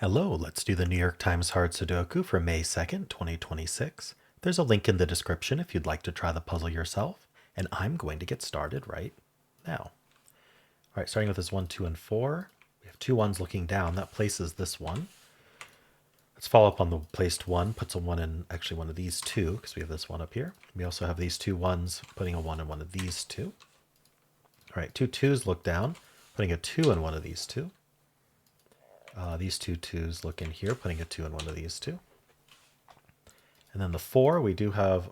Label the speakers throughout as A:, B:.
A: Hello, let's do the New York Times Hard Sudoku for May 2nd, 2026. There's a link in the description if you'd like to try the puzzle yourself, and I'm going to get started right now. All right, starting with this 1, 2, and 4. We have two ones looking down. That places this one. Let's follow up on the placed one, puts a 1 in actually one of these two, because we have this one up here. We also have these two ones, putting a 1 in one of these two. All right, two twos look down, putting a 2 in one of these two. These two twos look in here, putting a 2 in one of these two. And then the 4, we do have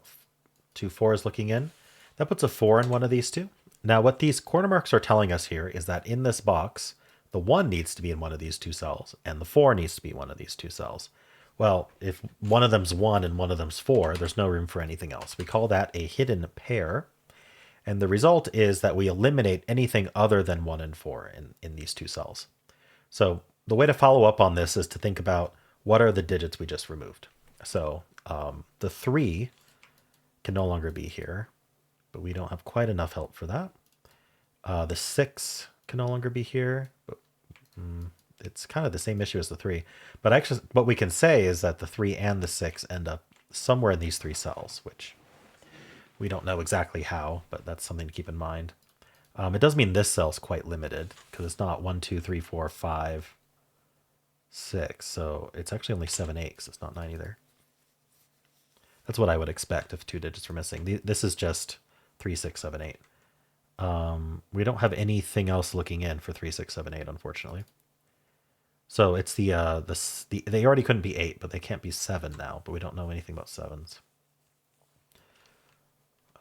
A: two 4s looking in. That puts a 4 in one of these two. Now what these corner marks are telling us here is that in this box, the 1 needs to be in one of these two cells, and the 4 needs to be one of these two cells. Well, if one of them's 1 and one of them's 4, there's no room for anything else. We call that a hidden pair. And the result is that we eliminate anything other than 1 and 4 in these two cells. So the way to follow up on this is to think about what are the digits we just removed. So the 3 can no longer be here, but we don't have quite enough help for that. The 6 can no longer be here, but it's kind of the same issue as the 3. But actually, what we can say is that the 3 and the 6 end up somewhere in these three cells, which we don't know exactly how, but that's something to keep in mind. It does mean this cell's quite limited because it's not 1, 2, 3, 4, 5, 6. So it's actually only 7, 8 because it's not 9 either. That's what I would expect if two digits were missing. This is just 3, 6, 7, 8. We don't have anything else looking in for 3, 6, 7, 8, unfortunately. So it's they already couldn't be 8, but they can't be 7 now. But we don't know anything about 7s.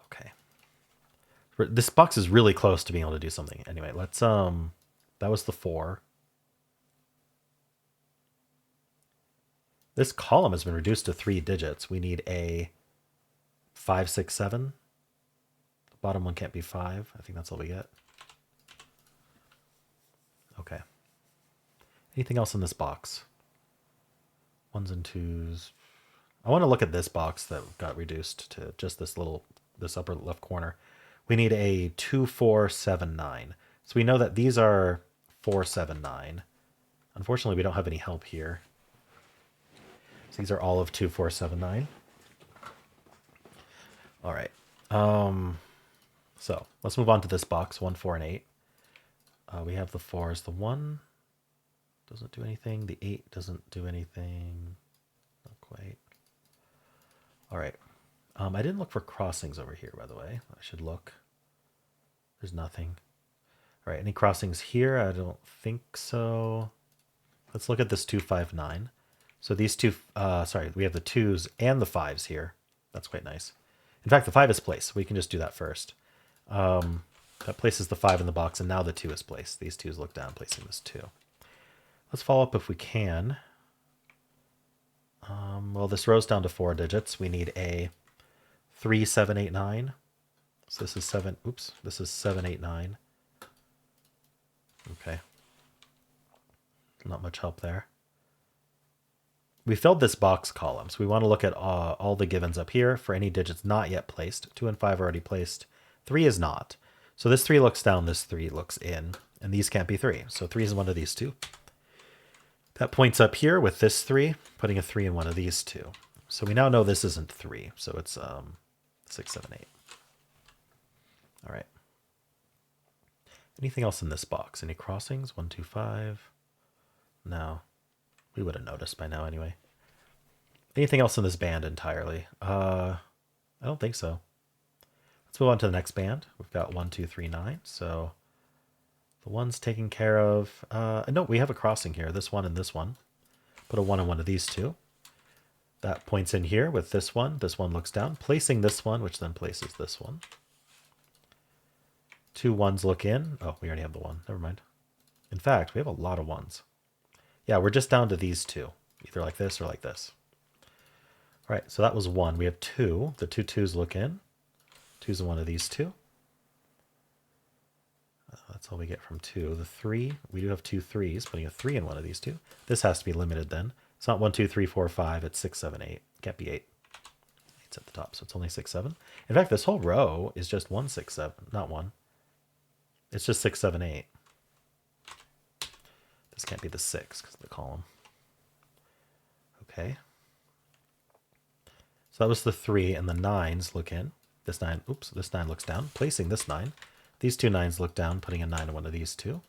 A: Okay. This box is really close to being able to do something. Anyway, let's that was the 4. This column has been reduced to 3 digits. We need a 5, 6, 7. The bottom one can't be 5. I think that's all we get. Okay. Anything else in this box? 1s and 2s. I want to look at this box that got reduced to just this upper left corner. We need a 2, 4, 7, 9. So we know that these are 4, 7, 9. Unfortunately, we don't have any help here. So these are all of 2, 4, 7, 9. All right. So let's move on to this box, 1, 4, and 8. We have the 4s. The 1 doesn't do anything. The 8 doesn't do anything. Not quite. All right. I didn't look for crossings over here, by the way. I should look. There's nothing. All right, any crossings here? I don't think so. Let's look at this 2, 5, 9. So these two, we have the 2s and the 5s here. That's quite nice. In fact, the 5 is placed. We can just do that first. That places the 5 in the box, and now the 2 is placed. These 2s look down, placing this 2. Let's follow up if we can. Well, this row's down to 4 digits. We need a 3, 7, 8, 9. So this is 7. Oops, this is 7, 8, 9. Okay. Not much help there. We filled this box column, so we want to look at all the givens up here for any digits not yet placed. 2 and 5 are already placed. 3 is not. So this 3 looks down, this 3 looks in, and these can't be 3. So 3 is one of these two. That points up here with this 3, putting a 3 in one of these two. So we now know this isn't 3, so it's 6, 7, 8. All right. Anything else in this box? Any crossings? 1, 2, 5. No. We would have noticed by now anyway. Anything else in this band entirely? I don't think so. Let's move on to the next band. We've got 1, 2, 3, 9. So the one's taken care of. No, we have a crossing here. This one and this one. Put a 1 in one of these two. That points in here with this one. This one looks down, placing this one, which then places this one. 2 1s look in. Oh, we already have the 1. Never mind. In fact, we have a lot of 1s. Yeah, we're just down to these two. Either like this or like this. All right, so that was 1. We have 2. The 2 2s look in. 2's in one of these two. That's all we get from 2. The 3, we do have 2 3s, putting a 3 in one of these two. This has to be limited then. It's not 1, 2, 3, 4, 5. It's 6, 7, 8. Can't be 8. 8's at the top, so it's only 6, 7. In fact, this whole row is just 1, 6, 7. Not 1. It's just 6, 7, 8. This can't be the 6 because of the column. Okay. So that was the 3, and the 9s look in. This 9, oops, this 9 looks down, placing this 9. These two 9s look down, putting a 9 in one of these two.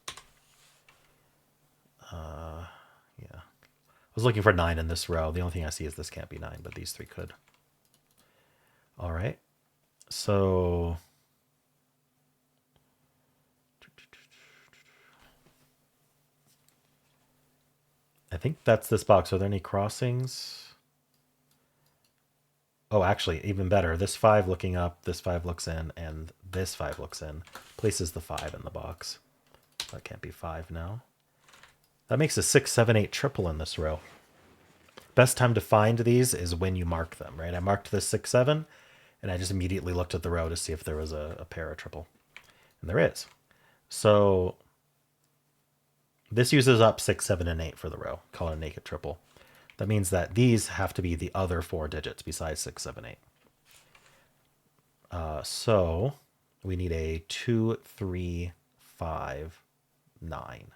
A: Yeah. I was looking for 9 in this row. The only thing I see is this can't be 9, but these 3 could. All right. So I think that's this box. Are there any crossings? Oh, actually, even better. This 5 looking up, this 5 looks in, and this 5 looks in. Places the 5 in the box. That can't be 5 now. That makes a 6, 7, 8 triple in this row. Best time to find these is when you mark them, right? I marked this 6, 7, and I just immediately looked at the row to see if there was a pair or triple. And there is. So this uses up 6, 7, and 8 for the row. Call it a naked triple. That means that these have to be the other 4 digits besides 6, 7, 8. So we need a 2, 3, 5, 9.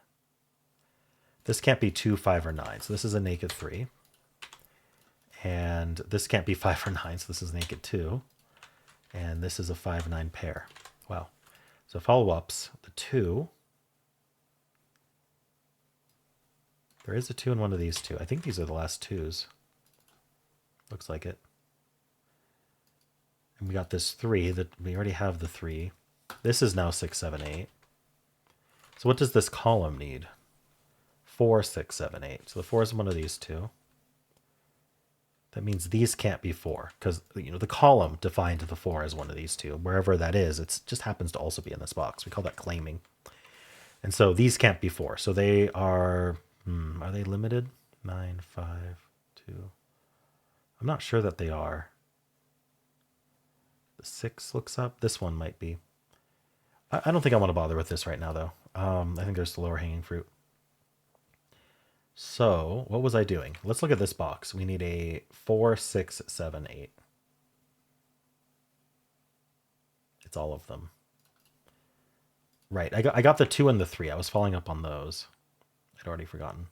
A: This can't be 2, 5, or 9. So this is a naked 3. And this can't be 5 or 9. So this is naked 2. And this is a 5, 9 pair. Wow. So follow-ups, the 2. There is a 2 in one of these two. I think these are the last 2s. Looks like it. And we got this 3 that we already have the 3. This is now 6, 7, 8. So what does this column need? 4, 6, 7, 8. So the 4 is one of these two. That means these can't be 4 because the column defined the 4 as one of these two. Wherever that is, it just happens to also be in this box. We call that claiming. And so these can't be 4. So they are they limited? 9, 5, 2. I'm not sure that they are. The 6 looks up. This one might be. I don't think I want to bother with this right now, though. I think there's the lower hanging fruit. So what was I doing? Let's look at this box. We need a 4, 6, 7, 8. It's all of them. Right. I got the 2 and the 3. I was following up on those. I'd already forgotten.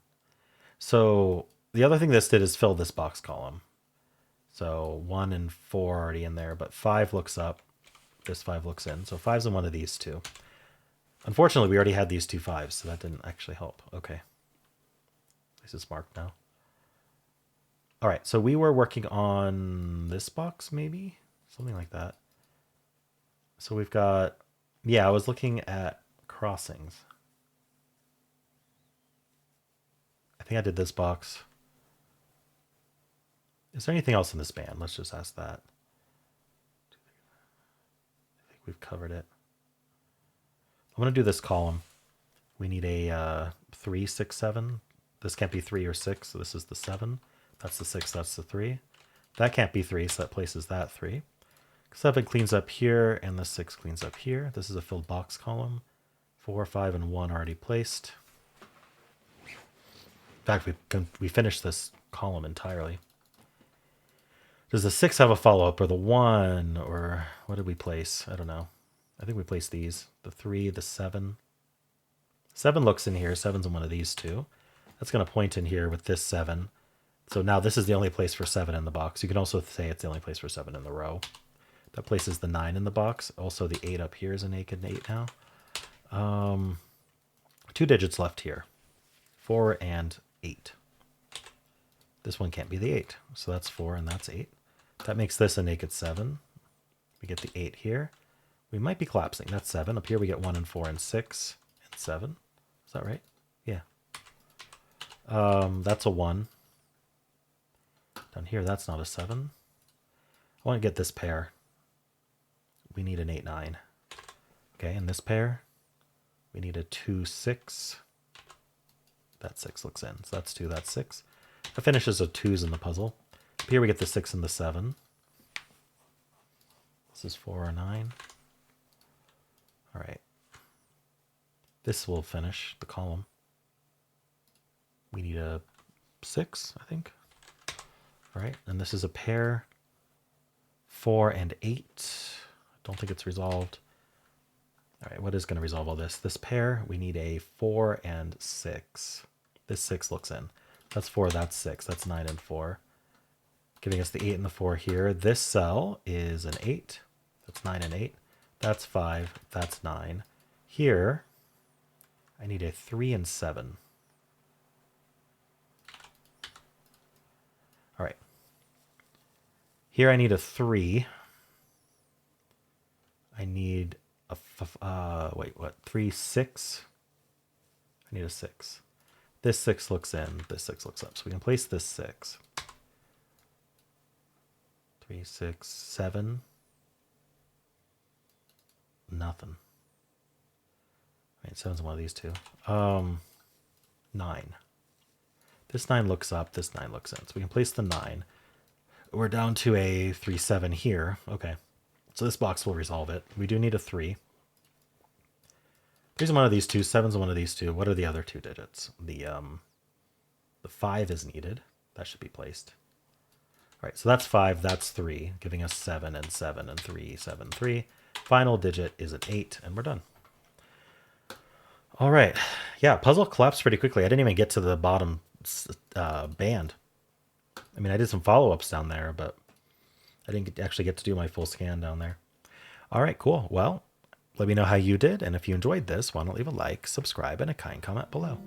A: So the other thing this did is fill this box column. So 1 and 4 are already in there, but 5 looks up. This 5 looks in. So 5's in one of these two. Unfortunately, we already had these two 5s, so that didn't actually help. Okay. This is marked now. All right, so we were working on this box, maybe? Something like that. So we've got, yeah, I was looking at crossings. I think I did this box. Is there anything else in this band? Let's just ask that. I think we've covered it. I'm going to do this column. We need a 3, 6, 7. This can't be 3 or 6, so this is the 7. That's the 6, that's the 3. That can't be 3, so that places that 3. 7 cleans up here, and the 6 cleans up here. This is a filled box column. 4, 5, and 1 already placed. In fact, we finished this column entirely. Does the 6 have a follow-up, or the 1, or what did we place? I don't know. I think we placed these. The 3, the 7. 7 looks in here. 7's in one of these two. That's going to point in here with this 7. So now this is the only place for 7 in the box. You can also say it's the only place for 7 in the row. That places the 9 in the box. Also the 8 up here is a naked 8 now. 2 digits left here. 4 and 8. This one can't be the 8. So that's 4 and that's 8. That makes this a naked 7. We get the 8 here. We might be collapsing. That's 7. Up here we get 1 and 4 and 6 and 7. Is that right? Yeah. That's a 1. Down here, that's not a 7. I want to get this pair. We need an 8, 9. Okay, and this pair, we need a 2, 6. That 6 looks in. So that's 2, that's 6. That finishes with 2s in the puzzle. Up here we get the 6 and the 7. This is 4 or 9. All right. This will finish the column. We need a 6, I think. All right, and this is a pair. 4 and 8. Don't think it's resolved. All right, what is going to resolve all this? This pair, we need a 4 and 6. This 6 looks in. That's 4, that's 6, that's 9 and 4. Giving us the 8 and the 4 here. This cell is an 8. That's 9 and 8. That's 5, that's 9. Here, I need a 3 and 7. All right. Here I need a 3. I need a, wait, what? 3, 6? I need a 6. This 6 looks in, this 6 looks up. So we can place this 6. 3, 6, 7. Nothing. Right, 7's one of these two. 9. This 9 looks up, this 9 looks in. So we can place the 9. We're down to a 3, 7 here. Okay. So this box will resolve it. We do need a 3. 3's one of these two, 7's one of these two. What are the other two digits? The 5 is needed. That should be placed. All right, so that's 5, that's 3, giving us 7 and 7 and 3, 7, 3. Final digit is an 8, and we're done. All right. Yeah, puzzle collapsed pretty quickly. I didn't even get to the bottom band. I mean, I did some follow-ups down there, but I didn't actually get to do my full scan down there. All right, cool. Well, let me know how you did, and if you enjoyed this, why don't leave a like, subscribe, and a kind comment below.